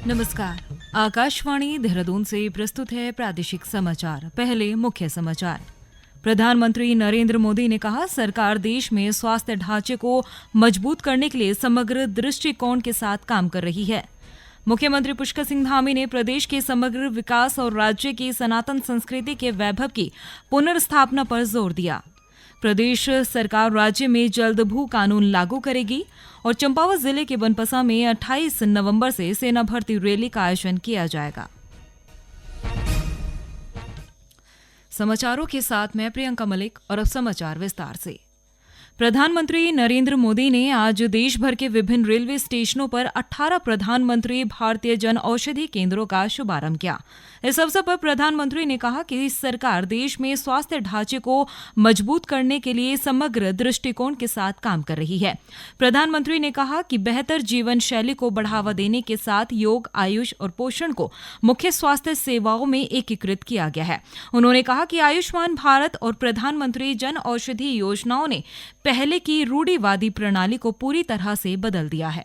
नमस्कार। आकाशवाणी देहरादून से प्रस्तुत है प्रादेशिक समाचार। पहले मुख्य समाचार। प्रधानमंत्री नरेंद्र मोदी ने कहा, सरकार देश में स्वास्थ्य ढांचे को मजबूत करने के लिए समग्र दृष्टिकोण के साथ काम कर रही है। मुख्यमंत्री पुष्कर सिंह धामी ने प्रदेश के समग्र विकास और राज्य की सनातन संस्कृति के वैभव की पुनर्स्थापना पर जोर दिया। प्रदेश सरकार राज्य में जल्द भू कानून लागू करेगी और चंपावत जिले के बनपसा में 28 नवंबर से सेना भर्ती रैली का आयोजन किया जाएगा। समाचारों के साथ मैं प्रियंका मलिक और अब समाचार विस्तार से। प्रधानमंत्री नरेंद्र मोदी ने आज देश भर के विभिन्न रेलवे स्टेशनों पर 18 प्रधानमंत्री भारतीय जन औषधि केंद्रों का शुभारंभ किया। इस अवसर पर प्रधानमंत्री ने कहा कि सरकार देश में स्वास्थ्य ढांचे को मजबूत करने के लिए समग्र दृष्टिकोण के साथ काम कर रही है। प्रधानमंत्री ने कहा कि बेहतर जीवन शैली को बढ़ावा देने के साथ योग, आयुष और पोषण को मुख्य स्वास्थ्य सेवाओं में एकीकृत किया गया है। उन्होंने कहा कि आयुष्मान भारत और प्रधानमंत्री जन औषधि योजनाओं ने पहले की रूढ़िवादी प्रणाली को पूरी तरह से बदल दिया है।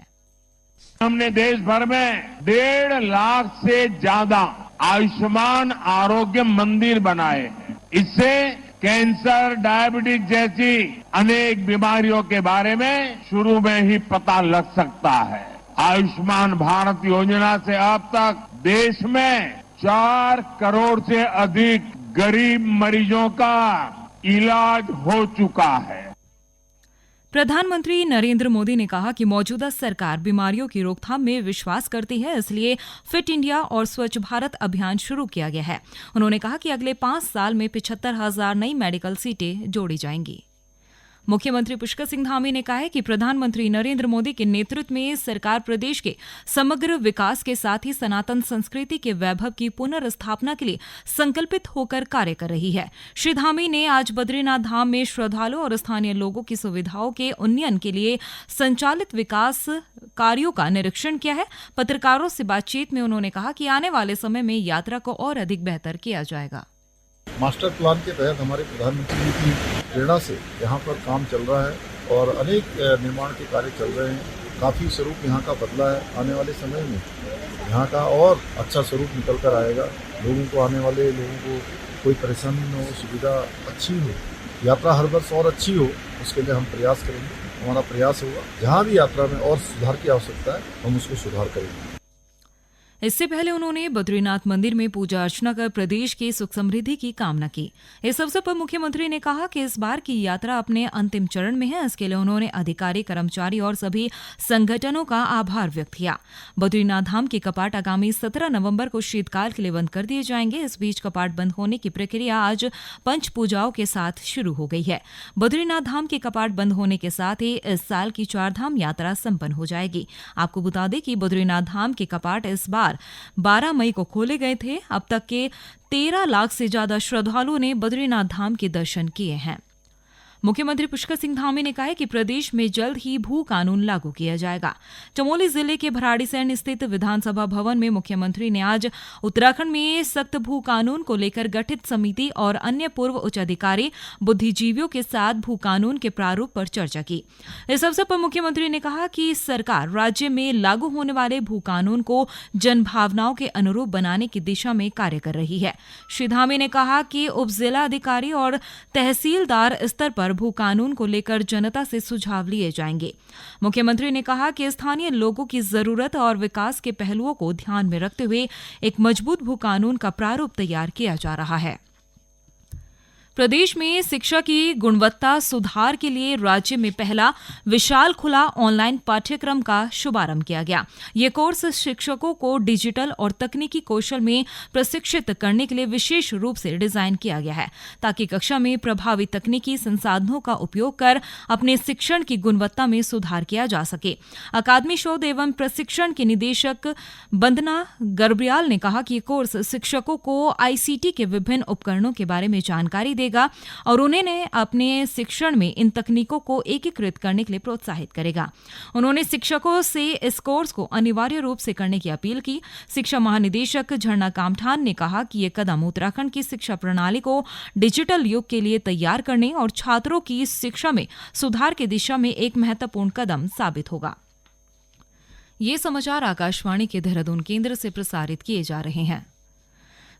हमने देश भर में 1.5 लाख से ज्यादा आयुष्मान आरोग्य मंदिर बनाए हैं। इससे कैंसर, डायबिटीज जैसी अनेक बीमारियों के बारे में शुरू में ही पता लग सकता है। आयुष्मान भारत योजना से अब तक देश में 4 करोड़ से अधिक गरीब मरीजों का इलाज हो चुका है। प्रधानमंत्री नरेंद्र मोदी ने कहा कि मौजूदा सरकार बीमारियों की रोकथाम में विश्वास करती है, इसलिए फिट इंडिया और स्वच्छ भारत अभियान शुरू किया गया है। उन्होंने कहा कि अगले 5 साल में 75,000 नई मेडिकल सीटें जोड़ी जाएंगी। मुख्यमंत्री पुष्कर सिंह धामी ने कहा है कि प्रधानमंत्री नरेंद्र मोदी के नेतृत्व में सरकार प्रदेश के समग्र विकास के साथ ही सनातन संस्कृति के वैभव की पुनर्स्थापना के लिए संकल्पित होकर कार्य कर रही है। श्री धामी ने आज बद्रीनाथ धाम में श्रद्धालुओं और स्थानीय लोगों की सुविधाओं के उन्नयन के लिए संचालित विकास कार्यों का निरीक्षण किया है। पत्रकारों से बातचीत में उन्होंने कहा कि आने वाले समय में यात्रा को और अधिक बेहतर किया जाएगा। मास्टर प्लान के तहत हमारे प्रधानमंत्री जी की प्रेरणा से यहाँ पर काम चल रहा है और अनेक निर्माण के कार्य चल रहे हैं। काफ़ी स्वरूप यहाँ का बदला है। आने वाले समय में यहाँ का और अच्छा स्वरूप निकल कर आएगा। लोगों को, आने वाले लोगों को कोई परेशानी न हो, सुविधा अच्छी हो, यात्रा हर वर्ष और अच्छी हो, उसके लिए हम प्रयास करेंगे। हमारा प्रयास होगा जहाँ भी यात्रा में और सुधार की आवश्यकता है हम उसको सुधार करेंगे। इससे पहले उन्होंने बद्रीनाथ मंदिर में पूजा अर्चना कर प्रदेश की सुख समृद्धि की कामना की। इस अवसर पर मुख्यमंत्री ने कहा कि इस बार की यात्रा अपने अंतिम चरण में है। इसके लिए उन्होंने अधिकारी, कर्मचारी और सभी संगठनों का आभार व्यक्त किया। बद्रीनाथ धाम के कपाट आगामी 17 नवंबर को शीतकाल के लिए बंद कर दिए जाएंगे। इस बीच कपाट बंद होने की प्रक्रिया आज पंच पूजाओं के साथ शुरू हो गई है। बद्रीनाथ धाम के कपाट बंद होने के साथ ही इस साल की 4 धाम यात्रा संपन्न हो जाएगी। आपको बता दें कि बद्रीनाथ धाम के कपाट इस बार 12 मई को खोले गए थे। अब तक के 13 लाख से ज्यादा श्रद्धालुओं ने बद्रीनाथ धाम के दर्शन किए हैं। मुख्यमंत्री पुष्कर सिंह धामी ने कहा है कि प्रदेश में जल्द ही भू कानून लागू किया जाएगा। चमोली जिले के भराड़ीसैंण स्थित विधानसभा भवन में मुख्यमंत्री ने आज उत्तराखंड में सख्त भू कानून को लेकर गठित समिति और अन्य पूर्व उच्च अधिकारी, बुद्धिजीवियों के साथ भू कानून के प्रारूप पर चर्चा की। इस अवसर पर मुख्यमंत्री ने कहा कि सरकार राज्य में लागू होने वाले भू कानून को जनभावनाओं के अनुरूप बनाने की दिशा में कार्य कर रही है। श्री धामी ने कहा कि उप जिला अधिकारी और तहसीलदार स्तर पर भू कानून को लेकर जनता से सुझाव लिए जाएंगे। मुख्यमंत्री ने कहा कि स्थानीय लोगों की जरूरत और विकास के पहलुओं को ध्यान में रखते हुए एक मजबूत भू कानून का प्रारूप तैयार किया जा रहा है। प्रदेश में शिक्षा की गुणवत्ता सुधार के लिए राज्य में पहला विशाल खुला ऑनलाइन पाठ्यक्रम का शुभारंभ किया गया। ये कोर्स शिक्षकों को डिजिटल और तकनीकी कौशल में प्रशिक्षित करने के लिए विशेष रूप से डिजाइन किया गया है, ताकि कक्षा में प्रभावी तकनीकी संसाधनों का उपयोग कर अपने शिक्षण की गुणवत्ता में सुधार किया जा सके। अकादमी शोध एवं प्रशिक्षण की निदेशक वंदना गर्ब्याल ने कहा कि ये कोर्स शिक्षकों को आईसीटी के विभिन्न उपकरणों के बारे में जानकारी देगा और उन्हें अपने शिक्षण में इन तकनीकों को एकीकृत करने के लिए प्रोत्साहित करेगा। उन्होंने शिक्षकों से इस कोर्स को अनिवार्य रूप से करने की अपील की। शिक्षा महानिदेशक झरना कामठान ने कहा कि ये कदम उत्तराखंड की शिक्षा प्रणाली को डिजिटल युग के लिए तैयार करने और छात्रों की शिक्षा में सुधार की दिशा में एक महत्वपूर्ण कदम साबित होगा। ये समाचार आकाशवाणी के देहरादून केंद्र से प्रसारित किए जा रहे हैं।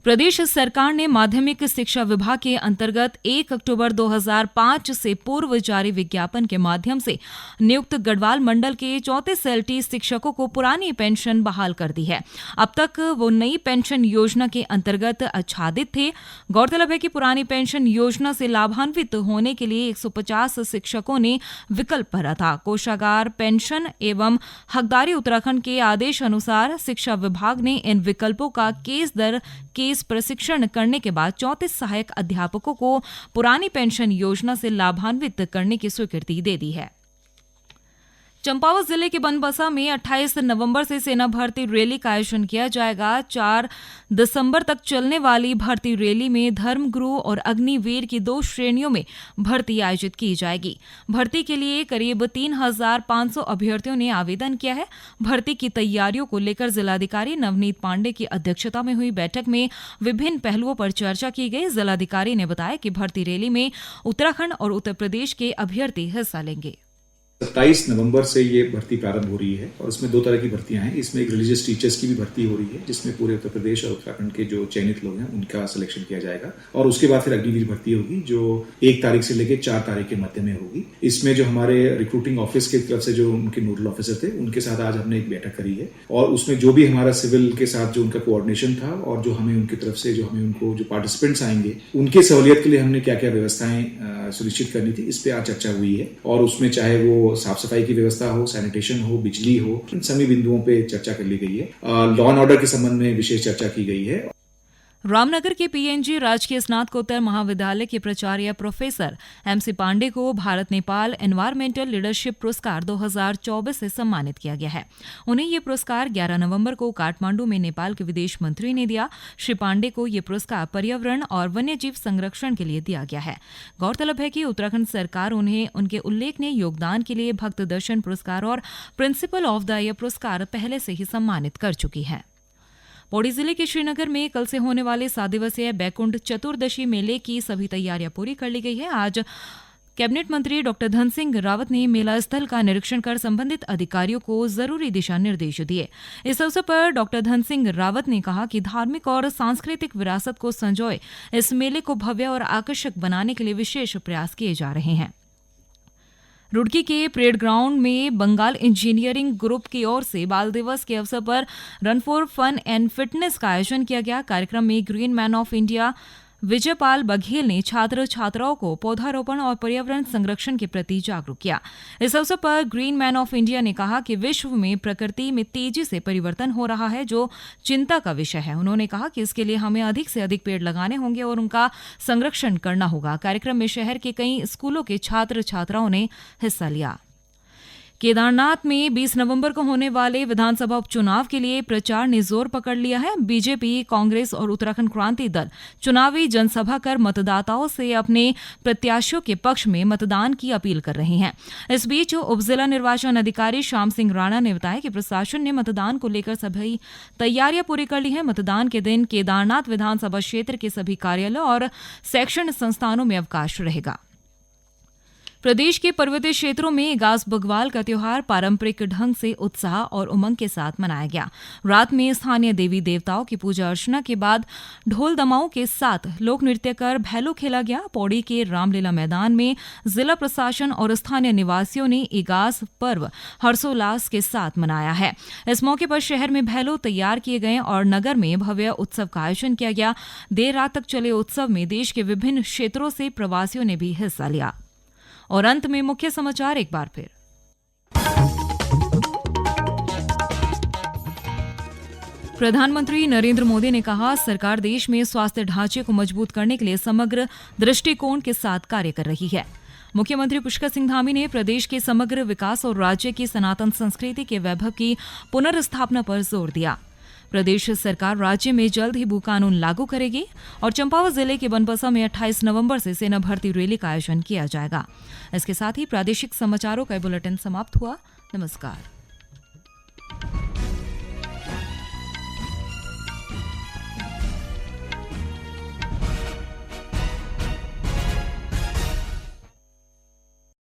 प्रदेश सरकार ने माध्यमिक शिक्षा विभाग के अंतर्गत 1 अक्टूबर 2005 से पूर्व जारी विज्ञापन के माध्यम से नियुक्त गढ़वाल मंडल के 34 एलटी शिक्षकों को पुरानी पेंशन बहाल कर दी है। अब तक वो नई पेंशन योजना के अंतर्गत आच्छादित थे। गौरतलब है कि पुरानी पेंशन योजना से लाभान्वित होने के लिए 150 शिक्षकों ने विकल्प भरा था। कोषागार पेंशन एवं हकदारी उत्तराखंड के आदेश अनुसार शिक्षा विभाग ने इन विकल्पों का केस दर केस प्रशिक्षण करने के बाद 34 सहायक अध्यापकों को पुरानी पेंशन योजना से लाभान्वित करने की स्वीकृति दे दी है। चंपावत जिले के बनबसा में 28 नवंबर से सेना भर्ती रैली का आयोजन किया जाएगा। 4 दिसंबर तक चलने वाली भर्ती रैली में धर्मगुरु और अग्निवीर की 2 श्रेणियों में भर्ती आयोजित की जाएगी। भर्ती के लिए करीब 3,500 अभ्यर्थियों ने आवेदन किया है। भर्ती की तैयारियों को लेकर जिलाधिकारी नवनीत पांडे की अध्यक्षता में हुई बैठक में विभिन्न पहलुओं पर चर्चा की गई। जिलाधिकारी ने बताया कि भर्ती रैली में उत्तराखंड और उत्तर प्रदेश के अभ्यर्थी हिस्सा लेंगे। 27 नवंबर से ये भर्ती प्रारंभ हो रही है और उसमें 2 तरह की भर्तियां हैं। इसमें एक रिलीजियस टीचर्स की भी भर्ती हो रही है, जिसमें पूरे उत्तर प्रदेश और उत्तराखंड के जो चयनित लोग हैं उनका सिलेक्शन किया जाएगा। और उसके बाद फिर अग्निवीर भर्ती होगी, जो 1 तारीख से लेकर 4 तारीख के मध्य में होगी। इसमें जो हमारे रिक्रूटिंग ऑफिस की तरफ से जो उनके नोडल ऑफिसर थे, उनके साथ आज हमने एक बैठक करी है और उसमें जो भी हमारा सिविल के साथ जो उनका कोऑर्डिनेशन था और जो हमें उनकी तरफ से जो पार्टिसिपेंट्स आएंगे उनकी सहूलियत के लिए हमने क्या क्या व्यवस्थाएं सुनिश्चित करनी थी, इस पे आज चर्चा हुई है। और उसमें चाहे वो साफ सफाई की व्यवस्था हो, सैनिटेशन हो, बिजली हो, इन सभी बिंदुओं पे चर्चा कर ली गई है। लॉ एंड ऑर्डर के संबंध में विशेष चर्चा की गई है। रामनगर के पीएनजी राजकीय स्नातकोत्तर महाविद्यालय के प्राचार्य प्रोफेसर एमसी पांडे को भारत नेपाल एनवायरमेंटल लीडरशिप पुरस्कार 2024 से सम्मानित किया गया है। उन्हें ये पुरस्कार 11 नवंबर को काठमांडू में नेपाल के विदेश मंत्री ने दिया। श्री पांडे को ये पुरस्कार पर्यावरण और वन्यजीव संरक्षण के लिए दिया गया है। गौरतलब है कि उत्तराखंड सरकार उन्हें उनके उल्लेखनीय योगदान के लिए भक्त दर्शन पुरस्कार और प्रिंसिपल ऑफ द ईयर पुरस्कार पहले से ही सम्मानित कर चुकी है। पौड़ी जिले के श्रीनगर में कल से होने वाले 7 दिवसीय बैकुंठ चतुर्दशी मेले की सभी तैयारियां पूरी कर ली गई है। आज कैबिनेट मंत्री डॉक्टर धन सिंह रावत ने मेला स्थल का निरीक्षण कर संबंधित अधिकारियों को जरूरी दिशा निर्देश दिए। इस अवसर पर डॉक्टर धन सिंह रावत ने कहा कि धार्मिक और सांस्कृतिक विरासत को संजोए इस मेले को भव्य और आकर्षक बनाने के लिए विशेष प्रयास किए जा रहे हैं। रुड़की के परेड ग्राउंड में बंगाल इंजीनियरिंग ग्रुप की ओर से बाल दिवस के अवसर पर run for fun and fitness का आयोजन किया गया। कार्यक्रम में green man of India Vijaypal Baghel ने छात्र छात्राओं को पौधारोपण और पर्यावरण संरक्षण के प्रति जागरूक किया। इस अवसर पर ग्रीन मैन ऑफ इंडिया ने कहा कि विश्व में प्रकृति में तेजी से परिवर्तन हो रहा है, जो चिंता का विषय है। उन्होंने कहा कि इसके लिए हमें अधिक से अधिक पेड़ लगाने होंगे और उनका संरक्षण करना होगा। कार्यक्रम में शहर के कई स्कूलों के छात्र छात्राओं ने हिस्सा लिया। केदारनाथ में 20 नवंबर को होने वाले विधानसभा उपचुनाव के लिए प्रचार ने जोर पकड़ लिया है। बीजेपी, कांग्रेस और उत्तराखंड क्रांति दल चुनावी जनसभा कर मतदाताओं से अपने प्रत्याशियों के पक्ष में मतदान की अपील कर रहे हैं। इस बीच उपजिला निर्वाचन अधिकारी श्याम सिंह राणा ने बताया कि प्रशासन ने मतदान को लेकर सभी तैयारियां पूरी कर ली हैं। मतदान के दिन केदारनाथ विधानसभा क्षेत्र के सभी कार्यालयों और शैक्षणिक संस्थानों में अवकाश रहेगा। प्रदेश के पर्वतीय क्षेत्रों में गास बग्वाल का त्योहार पारंपरिक ढंग से उत्साह और उमंग के साथ मनाया गया। रात में स्थानीय देवी देवताओं की पूजा अर्चना के बाद ढोल दमाओं के साथ लोक नृत्य कर भैलो खेला गया। पौड़ी के रामलीला मैदान में जिला प्रशासन और स्थानीय निवासियों ने इगास पर्व हर्षोल्लास के साथ मनाया है। इस मौके पर शहर में भैलो तैयार किए गए और नगर में भव्य उत्सव का आयोजन किया गया। देर रात तक चले उत्सव में देश के विभिन्न क्षेत्रों से प्रवासियों ने भी हिस्सा लिया। और अंत में मुख्य समाचार एक बार फिर। प्रधानमंत्री नरेंद्र मोदी ने कहा, सरकार देश में स्वास्थ्य ढांचे को मजबूत करने के लिए समग्र दृष्टिकोण के साथ कार्य कर रही है। मुख्यमंत्री पुष्कर सिंह धामी ने प्रदेश के समग्र विकास और राज्य की सनातन संस्कृति के वैभव की पुनर्स्थापना पर जोर दिया। प्रदेश सरकार राज्य में जल्द ही भू कानून लागू करेगी। और चंपावत जिले के बनबसा में 28 नवंबर से सेना भर्ती रैली का आयोजन किया जाएगा। इसके साथ ही प्रादेशिक समाचारों का बुलेटिन समाप्त हुआ। नमस्कार।